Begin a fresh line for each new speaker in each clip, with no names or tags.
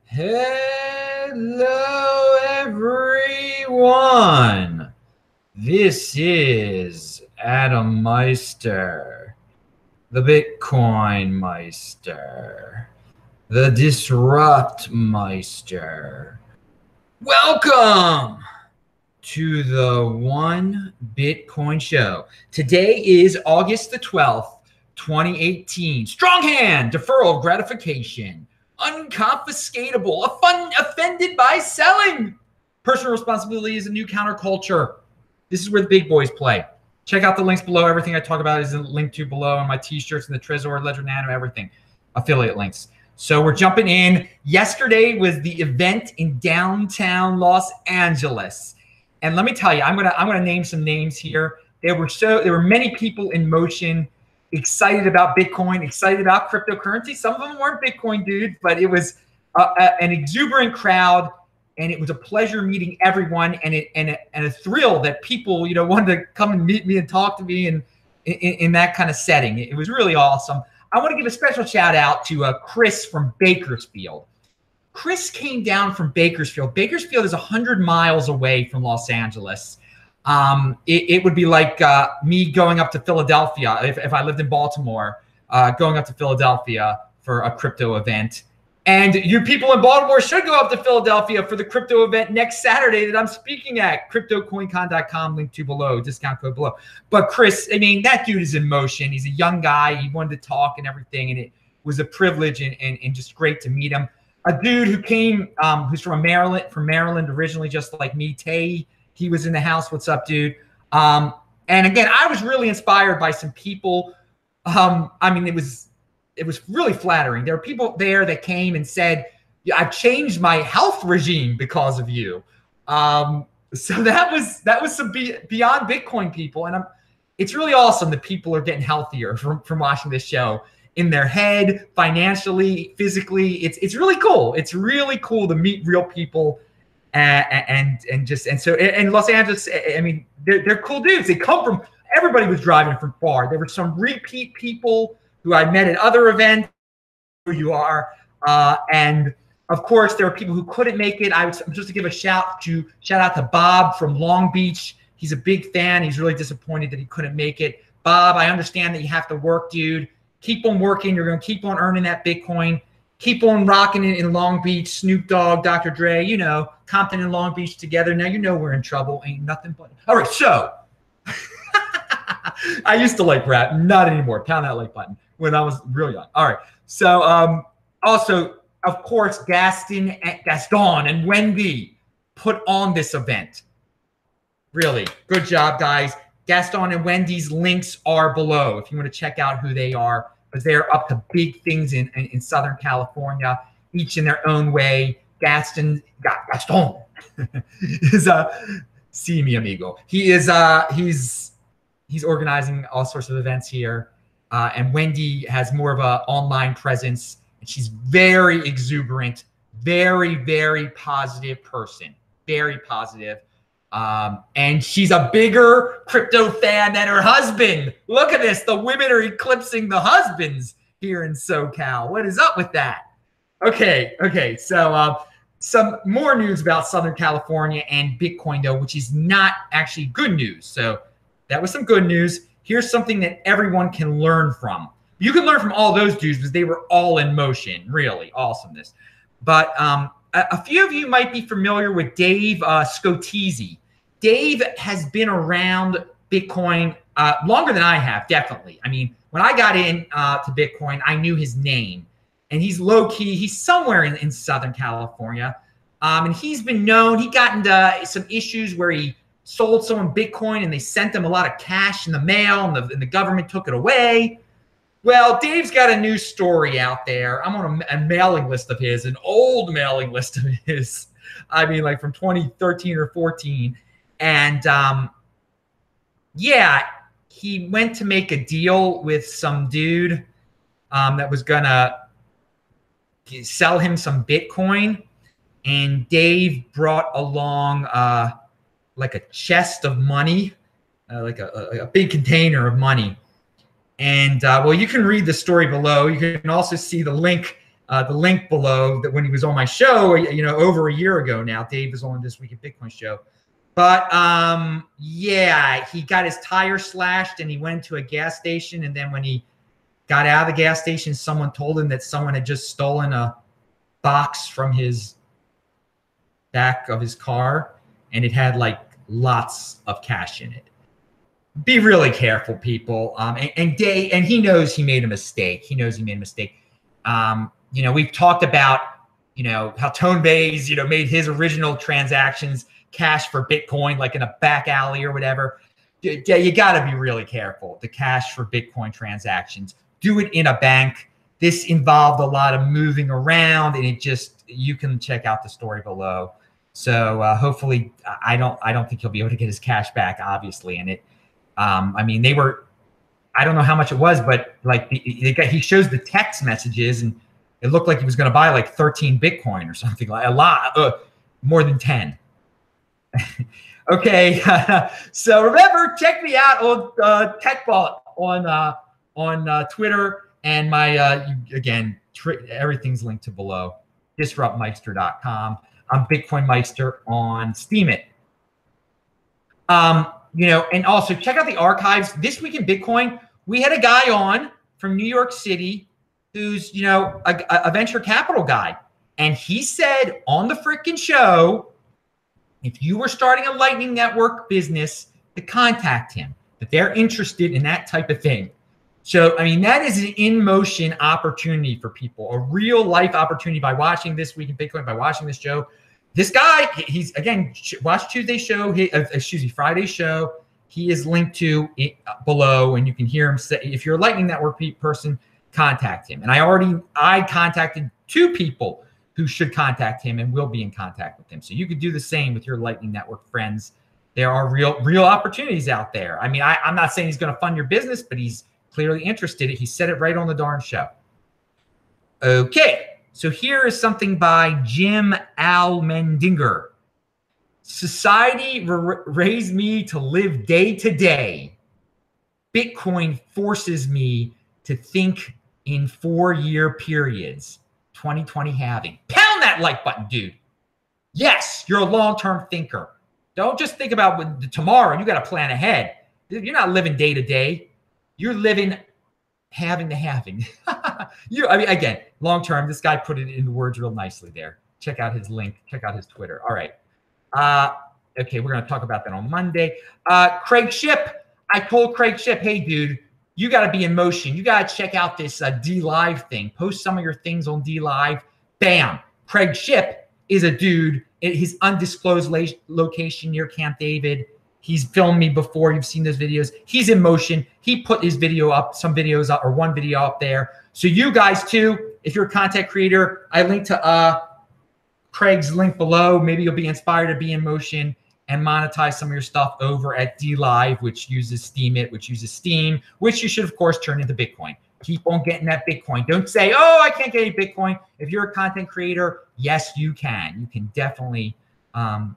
Hello, everyone. This is Adam Meister, the Bitcoin Meister, the Disrupt Meister. Welcome to the One Bitcoin Show. Today is August the 12th, 2018. Strong hand, deferral, gratification, unconfiscatable, offended by selling. Personal responsibility is a new counterculture. This is where the big boys play. Check out the links below. Everything I talk about is linked to below on my t-shirts and the Trezor, Ledger Nano, everything. Affiliate links. So we're jumping in. Yesterday was the event in downtown Los Angeles. And let me tell you, I'm gonna name some names here. There were many people in motion, excited about Bitcoin, excited about cryptocurrency. Some of them weren't Bitcoin dudes, but it was an exuberant crowd, and it was a pleasure meeting everyone, and a thrill that people wanted to come and meet me and talk to me in that kind of setting. It was really awesome. I want to give a special shout out to Chris from Bakersfield. Chris came down from Bakersfield. Bakersfield is 100 miles away from Los Angeles. It would be like me going up to Philadelphia if I lived in Baltimore, going up to Philadelphia for a crypto event. And you people in Baltimore should go up to Philadelphia for the crypto event next Saturday that I'm speaking at. CryptoCoinCon.com, link to below, discount code below. But Chris, I mean, that dude is in motion. He's a young guy. He wanted to talk and everything, and it was a privilege and just great to meet him. A dude who came, who's from Maryland originally, just like me, Tay. He was in the house. What's up, dude? And again, I was really inspired by some people. I mean, it was really flattering. There were people there that came and said, yeah, I've changed my health regime because of you. So that was some beyond Bitcoin people. And it's really awesome that people are getting healthier from watching this show. In their head, financially, physically, it's really cool. It's really cool to meet real people, and Los Angeles. I mean, they're cool dudes. They come from. Everybody was driving from far. There were some repeat people who I met at other events. Who you are, and of course there were people who couldn't make it. Just to give a shout out to Bob from Long Beach. He's a big fan. He's really disappointed that he couldn't make it. Bob, I understand that you have to work, dude. Keep on working. You're going to keep on earning that Bitcoin. Keep on rocking it in Long Beach. Snoop Dogg, Dr. Dre, Compton and Long Beach together. Now we're in trouble. Ain't nothing but. All right, so I used to like rap. Not anymore. Pound that like button when I was real young. All right. So also, of course, Gaston and Wendy put on this event. Really good job, guys. Gaston and Wendy's links are below if you want to check out who they are, because they're up to big things in Southern California, each in their own way. Gaston is see mi amigo. He is he's organizing all sorts of events here, and Wendy has more of an online presence, and she's very exuberant, very, very positive person, very positive. And she's a bigger crypto fan than her husband. Look at this. The women are eclipsing the husbands here in SoCal. What is up with that? Okay. So some more news about Southern California and Bitcoin, though, which is not actually good news. So that was some good news. Here's something that everyone can learn from. You can learn from all those dudes because they were all in motion. Really awesomeness. But a few of you might be familiar with Dave Scotese. Dave has been around Bitcoin longer than I have, definitely. I mean, when I got in to Bitcoin, I knew his name. And he's low-key. He's somewhere in Southern California. And he's been known. He got into some issues where he sold someone Bitcoin and they sent him a lot of cash in the mail and the government took it away. Well, Dave's got a new story out there. I'm on a mailing list of his, an old mailing list of his. I mean, like from 2013 or 14. And yeah, he went to make a deal with some dude that was going to sell him some Bitcoin. And Dave brought along like a chest of money, like a big container of money. And well, you can read the story below. You can also see the link the link below that when he was on my show, over a year ago now. Dave was on This Week at Bitcoin show. But yeah, he got his tire slashed and he went to a gas station. And then when he got out of the gas station, someone told him that someone had just stolen a box from his back of his car, and it had like lots of cash in it. Be really careful, people. And he knows he made a mistake. He knows he made a mistake. We've talked about, how Tone Bays, made his original transactions cash for Bitcoin, like in a back alley or whatever. Yeah, you got to be really careful. The cash for Bitcoin transactions. Do it in a bank. This involved a lot of moving around, and you can check out the story below. So hopefully, I don't think he'll be able to get his cash back, obviously. And I don't know how much it was, but like he shows the text messages, and it looked like he was going to buy like 13 Bitcoin or something, like a lot, more than 10. Okay, so remember, check me out on TechBot on Twitter, and my everything's linked to below. Disruptmeister.com. I'm Bitcoin Meister on Steemit. And also check out the archives. This Week in Bitcoin, we had a guy on from New York City who's, a venture capital guy. And he said on the freaking show, if you were starting a Lightning Network business, to contact him, that they're interested in that type of thing. So, that is an in-motion opportunity for people, a real life opportunity by watching This Week in Bitcoin, by watching this show. This guy, he's, again, watch Tuesday's show, Friday's show. He is linked to it below, and you can hear him say, if you're a Lightning Network person, contact him. And I contacted 2 people who should contact him and will be in contact with him. So you could do the same with your Lightning Network friends. There are real opportunities out there. I'm not saying he's going to fund your business, but he's clearly interested. He said it right on the darn show. Okay, so here is something by Jim Almendinger. Society raised me to live day to day. Bitcoin forces me to think in 4-year periods. 2020 halving. Pound that like button, dude. Yes, you're a long-term thinker. Don't just think about tomorrow. You got to plan ahead. You're not living day to day. You're living halving to halving. Again, long-term. This guy put it in words real nicely there. Check out his link. Check out his Twitter. All right. Okay, we're going to talk about that on Monday. Craig Ship. I told Craig Ship, hey, dude, you got to be in motion. You got to check out this D-Live thing. Post some of your things on D-Live. Bam. Craig Ship is a dude at his undisclosed location near Camp David. He's filmed me before. You've seen those videos. He's in motion. He put his video up, some videos up, or one video up there. So you guys too, if you're a content creator, I linked to Craig's link below. Maybe you'll be inspired to be in motion and monetize some of your stuff over at D-Live, which uses Steemit, which uses Steem, which you should, of course, turn into Bitcoin. Keep on getting that Bitcoin. Don't say, oh, I can't get any Bitcoin. If you're a content creator, yes, you can. You can definitely. And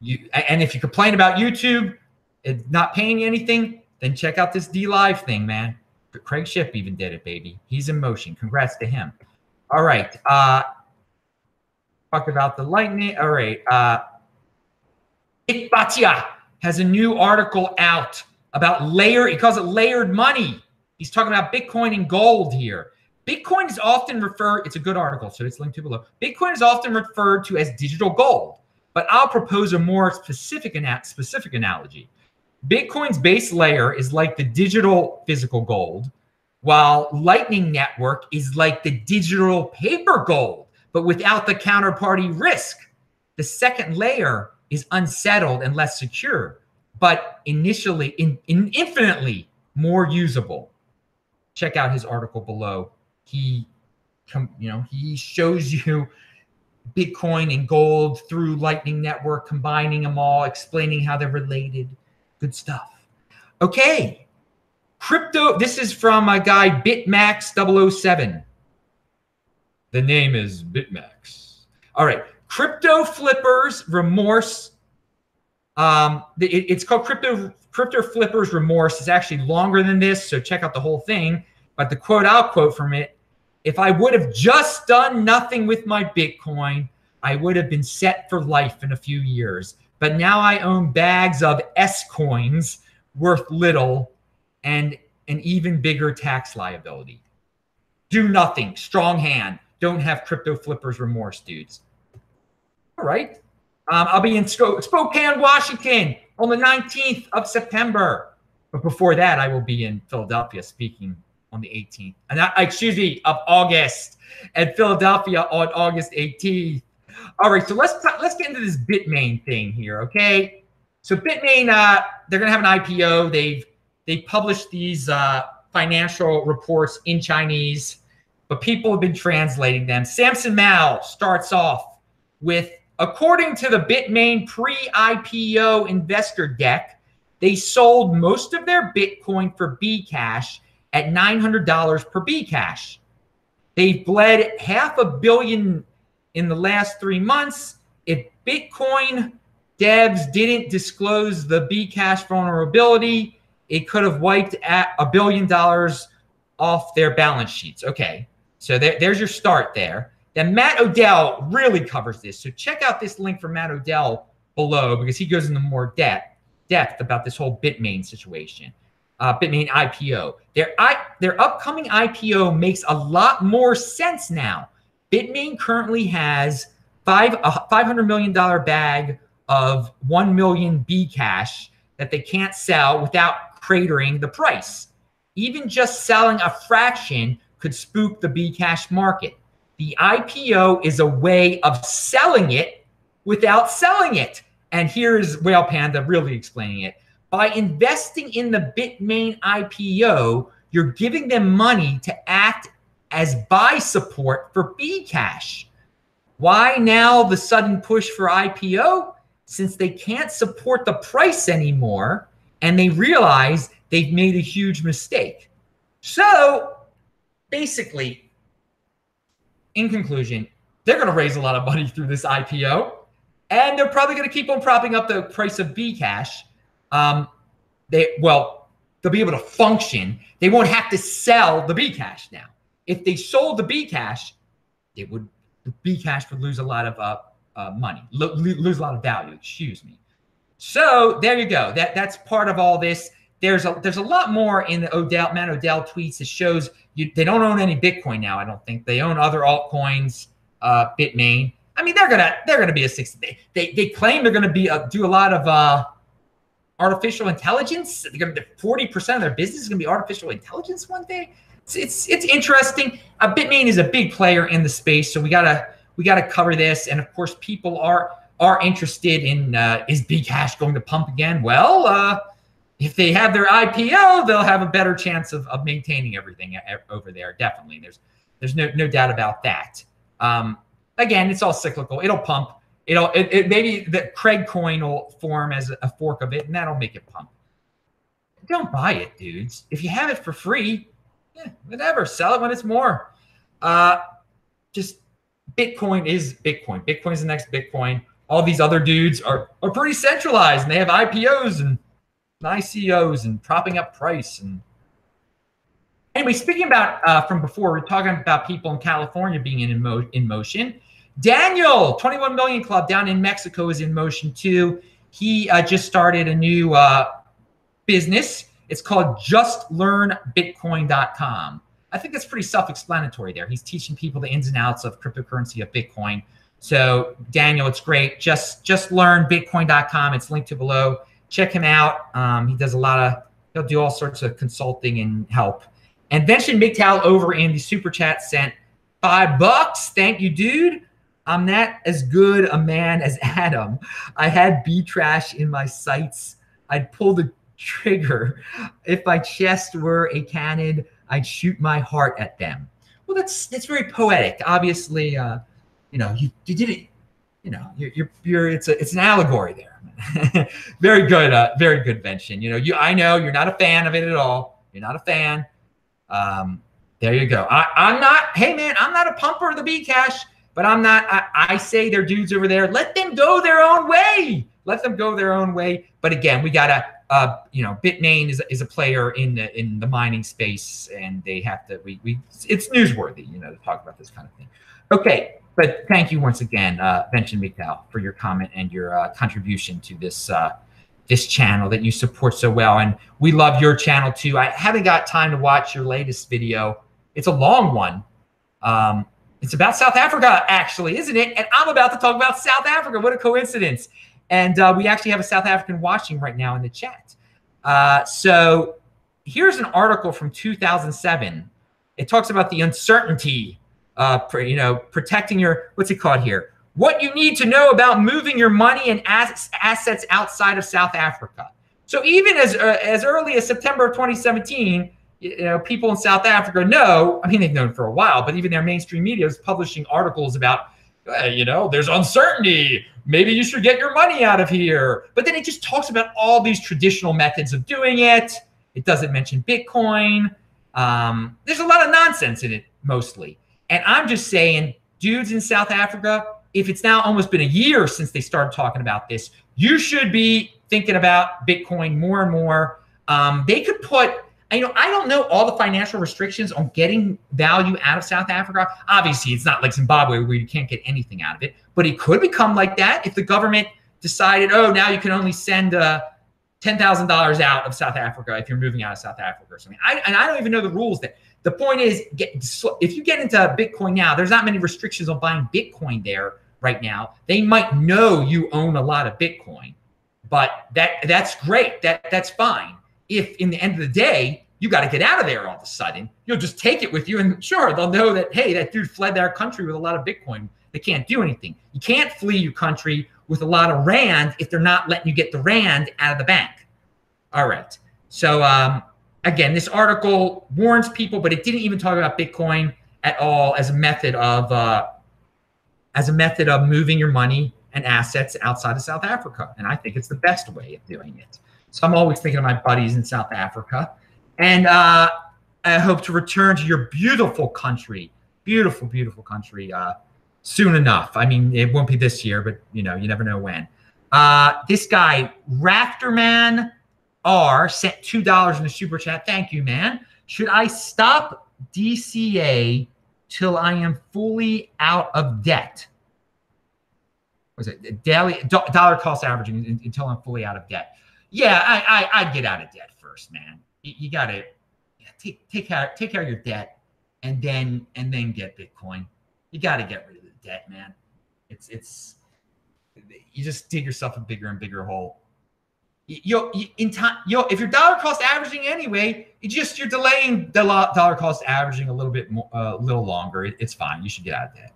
if you complain about YouTube, it's not paying you anything, then check out this D-Live thing, man. Craig Ship even did it, baby. He's in motion. Congrats to him. All right. Talked about the Lightning. All right. Nick Bhatia has a new article out about he calls it layered money. He's talking about Bitcoin and gold here. Bitcoin is often it's a good article, so it's linked to below. Bitcoin is often referred to as digital gold, but I'll propose a more specific analogy. Bitcoin's base layer is like the digital physical gold, while Lightning Network is like the digital paper gold, but without the counterparty risk. The second layer is unsettled and less secure, but initially infinitely more usable. Check out his article below. He shows you Bitcoin and gold through Lightning Network, combining them all, explaining how they're related. Good stuff. Okay. Crypto. This is from a guy, BitMax007. The name is BitMax. All right. Crypto Flippers Remorse. It's called Crypto Flippers Remorse. It's actually longer than this, so check out the whole thing. But the quote I'll quote from it If I would have just done nothing with my Bitcoin, I would have been set for life in a few years. But now I own bags of S coins worth little and an even bigger tax liability. Do nothing. Strong hand. Don't have crypto flippers remorse, dudes. All right. I'll be in Spokane, Washington on the 19th of September. But before that, I will be in Philadelphia speaking on the 18th. Of August, and Philadelphia on August 18th. All right, so let's get into this Bitmain thing here, okay? So Bitmain, they're gonna have an IPO. They published these financial reports in Chinese, but people have been translating them. Samson Mao starts off with, according to the Bitmain pre-IPO investor deck, they sold most of their Bitcoin for Bcash at $900 per Bcash. They've bled $500 million in the last 3 months. If Bitcoin devs didn't disclose the Bcash vulnerability, it could have wiped $1 billion off their balance sheets. Okay, so there's your start there. Then Matt Odell really covers this. So check out this link for Matt Odell below, because he goes into more depth about this whole Bitmain situation. Bitmain IPO. Their upcoming IPO makes a lot more sense now. Bitmain currently has a $500 million bag of 1 million Bcash that they can't sell without cratering the price. Even just selling a fraction could spook the Bcash market. The IPO is a way of selling it without selling it. And here's Whale Panda really explaining it. By investing in the Bitmain IPO, you're giving them money to act as buy support for Bcash. Why now the sudden push for IPO? Since they can't support the price anymore and they realize they've made a huge mistake. So basically, in conclusion, they're going to raise a lot of money through this IPO, and they're probably going to keep on propping up the price of Bcash. They'll be able to function. They won't have to sell the Bcash now. If they sold the Bcash, the Bcash would lose a lot of money, lose a lot of value. Excuse me. So there you go. That's part of all this. There's a lot more in the Matt Odell tweets that shows they don't own any Bitcoin now. I don't think they own other altcoins. Bitmain. I mean, they're gonna be a 60. They claim they're gonna do a lot of artificial intelligence. They're gonna 40% of their business is gonna be artificial intelligence one day. It's interesting. Bitmain is a big player in the space, so we gotta cover this. And of course, people are interested in is Bcash going to pump again? Well, if they have their IPO, they'll have a better chance of maintaining everything over there. Definitely, there's no doubt about that. Again, it's all cyclical. It'll pump. Maybe the Craig coin will form as a fork of it, and that'll make it pump. Don't buy it, dudes. If you have it for free, whatever. Sell it when it's more. Just Bitcoin is Bitcoin. Bitcoin's the next Bitcoin. All these other dudes are pretty centralized, and they have IPOs and ICOs and propping up price. And anyway, speaking about from before, we're talking about people in California being in motion. Daniel, 21 Million Club down in Mexico is in motion too. He just started a new business. It's called justlearnbitcoin.com. I think that's pretty self-explanatory there. He's teaching people the ins and outs of cryptocurrency of Bitcoin. So Daniel, it's great. Justlearnbitcoin.com. It's linked to below. Check him out. He'll do all sorts of consulting and help. And Vincent MGTOW over in the super chat sent $5. Thank you, dude. I'm not as good a man as Adam. I had B-Trash in my sights. I'd pull the trigger. If my chest were a cannon, I'd shoot my heart at them. Well, that's very poetic. Obviously, you did it. It's an allegory there. Very good, Vincent. I know you're not a fan of it at all. You're not a fan. There you go. I'm not. Hey, man, I'm not a pumper of the Bcash. But I'm not, I say they're dudes over there. Let them go their own way. let them go their own way. But again, we gotta, Bitmain is a player in the mining space, and they have to. It's newsworthy, to talk about this kind of thing. Okay, but thank you once again, Benjamin Mikhail, for your comment and your contribution to this channel that you support so well. And we love your channel too. I haven't got time to watch your latest video. It's a long one. It's about South Africa, actually, isn't it? And I'm about to talk about South Africa. What a coincidence. And we actually have a South African watching right now in the chat. So here's an article from 2007. It talks about the uncertainty, protecting your, what's it called here? What you need to know about moving your money and assets outside of South Africa. So even as early as September of 2017, people in South Africa know, I mean, they've known for a while, but even their mainstream media is publishing articles about, there's uncertainty. Maybe you should get your money out of here. But then it just talks about all these traditional methods of doing it. It doesn't mention Bitcoin. There's a lot of nonsense in it, mostly. And I'm just saying, dudes in South Africa, if it's now almost been a year since they started talking about this, you should be thinking about Bitcoin more and more. They could put, I don't know all the financial restrictions on getting value out of South Africa. Obviously, it's not like Zimbabwe where you can't get anything out of it, but it could become like that if the government decided, oh, now you can only send $10,000 out of South Africa if you're moving out of South Africa or something. And I don't even know the rules. The point is, if you get into Bitcoin now, there's not many restrictions on buying Bitcoin there right now. They might know you own a lot of Bitcoin, but that's great. That's fine. If in the end of the day, you got to get out of there all of a sudden, you'll just take it with you. And sure, they'll know that, hey, that dude fled their country with a lot of Bitcoin. They can't do anything. You can't flee your country with a lot of Rand if they're not letting you get the Rand out of the bank. All right. So again, this article warns people, but it didn't even talk about Bitcoin at all as a method of moving your money and assets outside of South Africa. And I think it's the best way of doing it. So I'm always thinking of my buddies in South Africa. And I hope to return to your beautiful country, beautiful, beautiful country soon enough. I mean, it won't be this year, but you never know when. This guy, Rafterman R, sent $2 in the super chat. Thank you, man. Should I stop DCA till I am fully out of debt? Was it daily dollar cost averaging until I'm fully out of debt? Yeah, I'd get out of debt first, man. You got to take care of your debt, and then get Bitcoin. You got to get rid of the debt, man. It's you just dig yourself a bigger and bigger hole. If you're dollar cost averaging anyway, you're delaying the dollar cost averaging a little bit more, a little longer. It's fine. You should get out of debt.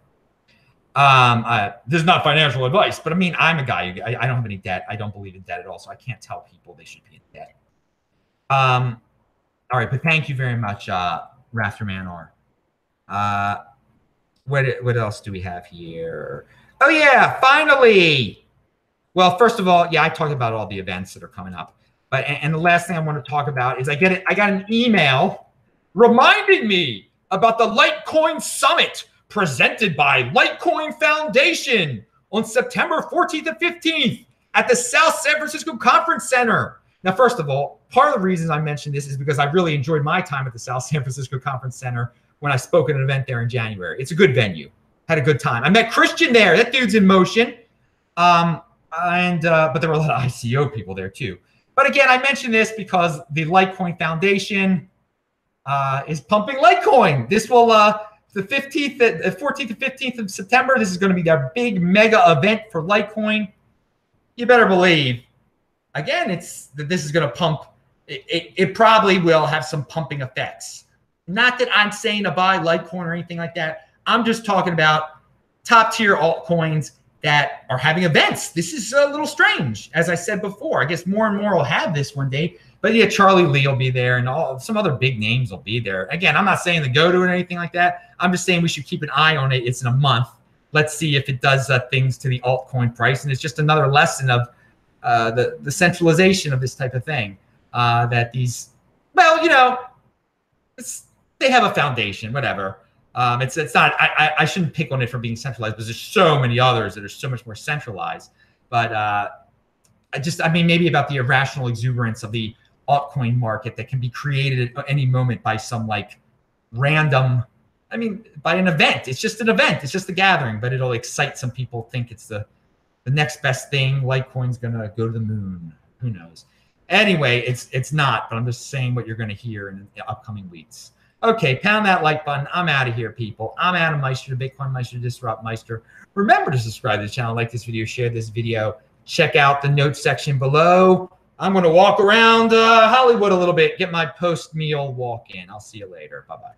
This is not financial advice, but I mean, I'm a guy. I don't have any debt. I don't believe in debt at all, so I can't tell people they should be in debt. All right, but thank you very much, Rafterman R. What else do we have here? Oh yeah, finally. Well, first of all, yeah, I talked about all the events that are coming up, but and the last thing I want to talk about is I got an email reminding me about the Litecoin Summit presented by Litecoin Foundation on September 14th and 15th at the South San Francisco Conference Center. Now, first of all, part of the reasons I mentioned this is because I really enjoyed my time at the South San Francisco Conference Center when I spoke at an event there in January. It's a good venue. Had a good time. I met Christian there. That dude's in motion. But there were a lot of ICO people there too. But again, I mentioned this because the Litecoin Foundation is pumping Litecoin. This will the 14th and 15th of September. This is going to be their big mega event for Litecoin. You better believe. Again, this is going to pump. It probably will have some pumping effects. Not that I'm saying to buy Litecoin or anything like that. I'm just talking about top tier altcoins that are having events. This is a little strange. As I said before, I guess more and more will have this one day. But yeah, Charlie Lee will be there and some other big names will be there. Again, I'm not saying to go to it or anything like that. I'm just saying we should keep an eye on it. It's in a month. Let's see if it does things to the altcoin price. And it's just another lesson of the centralization of this type of thing. That these, well, they have a foundation, whatever. It's not, I shouldn't pick on it for being centralized because there's so many others that are so much more centralized. But I mean, maybe about the irrational exuberance of the altcoin market that can be created at any moment by some like random, I mean, by an event. It's just an event. It's just a gathering, but it'll excite some people, think it's the next best thing. Litecoin's going to go to the moon. Who knows? Anyway, it's not, but I'm just saying what you're going to hear in the upcoming weeks. Okay, pound that like button. I'm out of here, people. I'm Adam Meister, the Bitcoin Meister, Disrupt Meister. Remember to subscribe to the channel, like this video, share this video. Check out the notes section below. I'm going to walk around Hollywood a little bit, get my post-meal walk in. I'll see you later. Bye-bye.